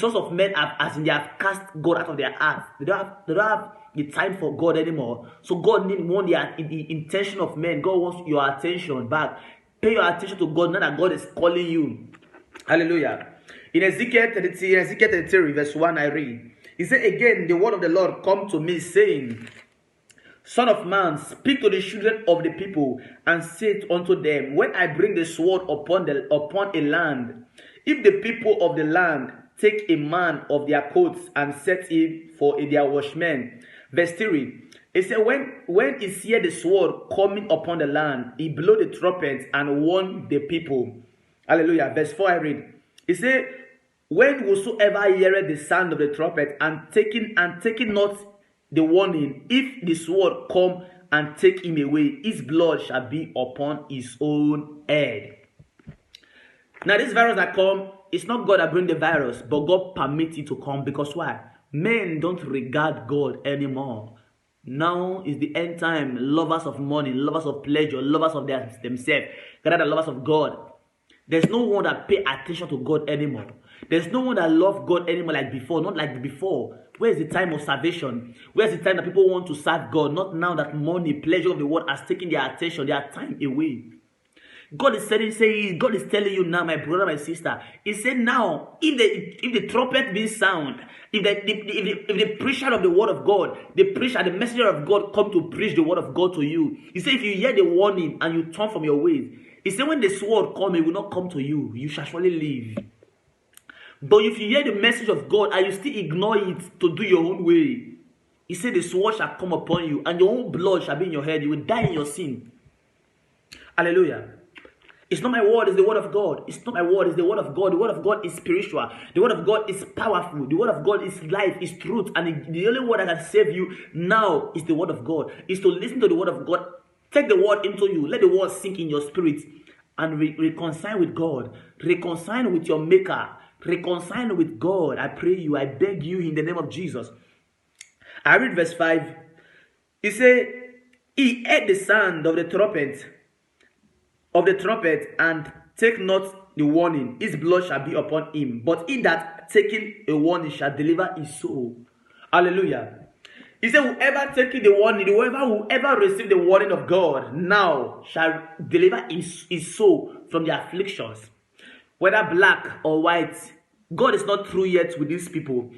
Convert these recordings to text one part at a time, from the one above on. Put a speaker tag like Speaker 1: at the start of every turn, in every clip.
Speaker 1: sons of men have, as in they have cast God out of their hearts. They don't have the time for God anymore. So God wants the intention of men. God wants your attention back. Pay your attention to God now that God is calling you. Hallelujah. In Ezekiel 33 verse 1 I read. He said, again, the word of the Lord come to me, saying, Son of man, speak to the children of the people, and say unto them, when I bring the sword upon a land, if the people of the land take a man of their coats and set him for their watchmen. Verse 3. It said, when he hear the sword coming upon the land, he blow the trumpet and warn the people. Hallelujah. Verse 4 I read. He said, when whosoever heareth the sound of the trumpet and taking not the warning, if the sword come and take him away, his blood shall be upon his own head. Now this virus that come, it's not God that bring the virus, but God permits it to come. Because why? Men don't regard God anymore. Now is the end time. Lovers of money, lovers of pleasure, lovers of themselves, rather than lovers of God. There's no one that pay attention to God anymore. There's no one that love God anymore like before. Not like before. Where is the time of salvation? Where's the time that people want to serve God? Not now that money, pleasure of the world has taken their attention, their time away. God is God is telling you now, my brother, my sister. He said now, if the trumpet be sound, if the preacher of the word of God, the messenger of God come to preach the word of God to you, he said if you hear the warning and you turn from your ways, he said when the sword come, it will not come to you. You shall surely live. But if you hear the message of God and you still ignore it to do your own way, he said the sword shall come upon you and your own blood shall be in your head. You will die in your sin. Hallelujah. It's not my word, it's the word of God. It's not my word, it's the word of God. The word of God is spiritual. The word of God is powerful. The word of God is life, is truth. And the only word that can save you now is the word of God. Is to listen to the word of God. Take the word into you. Let the word sink in your spirit. And reconcile with God. Reconcile with your maker. Reconcile with God. I pray you, I beg you in the name of Jesus. I read verse 5. He said, he heard the sound of the trumpet, and take not the warning, his blood shall be upon him. But he that taking a warning shall deliver his soul. Hallelujah. He said, whoever taking the warning, whoever receive the warning of God now shall deliver his soul from the afflictions. Whether black or white, God is not through yet with these people.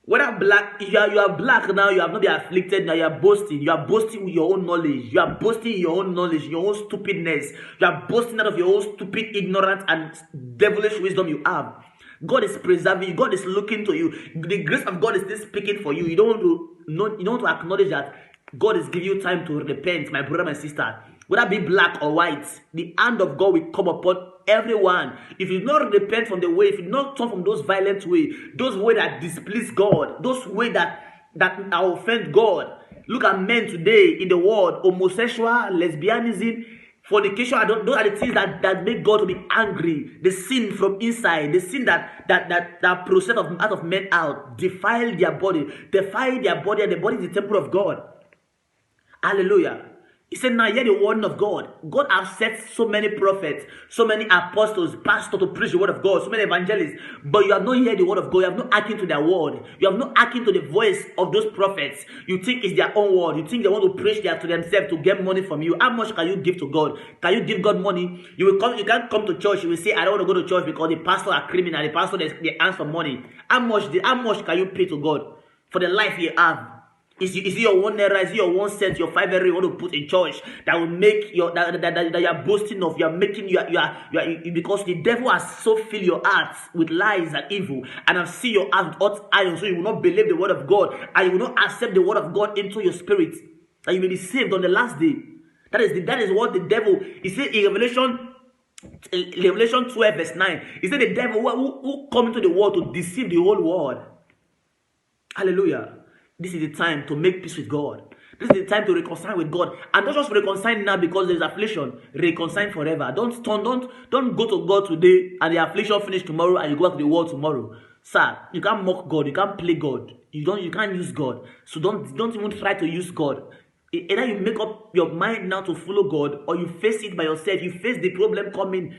Speaker 1: Whether black, if you are black now, you have not been afflicted, now you are boasting. You are boasting with your own knowledge. You are boasting in your own knowledge, your own stupidness. You are boasting out of your own stupid, ignorance, and devilish wisdom you have. God is preserving you. God is looking to you. The grace of God is still speaking for you. You don't want to acknowledge that God is giving you time to repent, my brother, my sister. Whether be black or white, the hand of God will come upon everyone. If you not repent from the way, if you not turn from those violent ways, those ways that displease God, those ways that offend God. Look at men today in the world: homosexual, lesbianism, fornication. Those are the things that make God to be angry. The sin from inside, the sin that process out of men out, defile their body, and the body is the temple of God. Hallelujah. He said, now hear the word of God. God has set so many prophets, so many apostles, pastors to preach the word of God, so many evangelists. But you have not heard the word of God. You have not hearkened to their word. You have not hearkened to the voice of those prophets. You think it's their own word. You think they want to preach to themselves to get money from you. How much can you give to God? Can you give God money? You can't come to church. You will say, I don't want to go to church because the pastor are criminal. The pastor, they ask for money. How much can you pay to God for the life you have? Is it your one naira? Is it your 1 cent, your 5 naira you want to put in church that will make your that you are boasting of? You are making you are because the devil has so filled your heart with lies and evil, and have seen your heart with hot iron, so you will not believe the word of God, and you will not accept the word of God into your spirit, and you will be saved on the last day. That is what the devil. He said in Revelation 12 verse 9. He said the devil who come into the world to deceive the whole world. Hallelujah. This is the time to make peace with God. This is the time to reconcile with God. And don't just reconcile now because there is affliction. Reconcile forever. Don't go to God today and the affliction finish tomorrow and you go back to the world tomorrow. Sir, you can't mock God. You can't play God. You can't use God. So don't even try to use God. Either you make up your mind now to follow God, or you face it by yourself. You face the problem coming.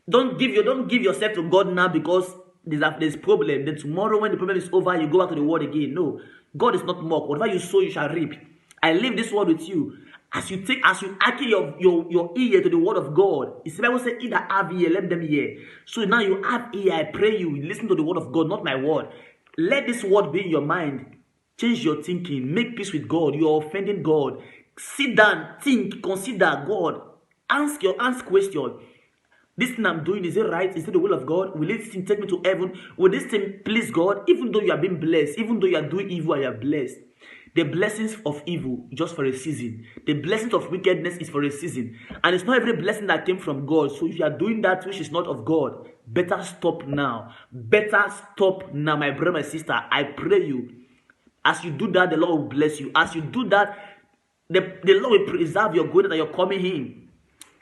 Speaker 1: Don't give yourself to God now because there's problem, then tomorrow when the problem is over, you go back to the word again. No, God is not mocked. Whatever you sow, you shall reap. I leave this word with you. As you hearken your ear to the word of God. It's the Bible says, "He that have ear, let them hear." So now you have ear. I pray you listen to the word of God, not my word. Let this word be in your mind. Change your thinking. Make peace with God. You are offending God. Sit down, think, consider God. Ask question. This thing I'm doing, is it right? Is it the will of God? Will this thing take me to heaven? Will this thing please God? Even though you are being blessed, even though you are doing evil and you are blessed. The blessings of evil just for a season. The blessings of wickedness is for a season. And it's not every blessing that came from God. So if you are doing that which is not of God, better stop now. Better stop now, my brother, my sister. I pray you. As you do that, the Lord will bless you. As you do that, the Lord will preserve your going and your coming in.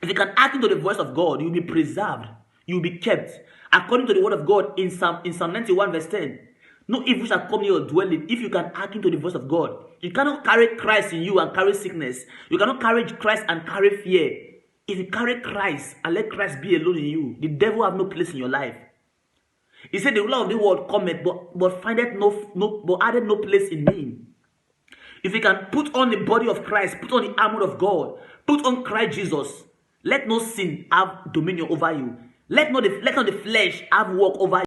Speaker 1: If you can hearken to the voice of God, you will be preserved. You will be kept. According to the word of God in Psalm 91 verse 10. No evil shall come near your dwelling if you can hearken to the voice of God. You cannot carry Christ in you and carry sickness. You cannot carry Christ and carry fear. If you carry Christ and let Christ be alone in you, the devil have no place in your life. He said, "The ruler of the world cometh, but findeth but added no place in me." If you can put on the body of Christ, put on the armor of God, put on Christ Jesus, let no sin have dominion over you. Let not the flesh have work over you.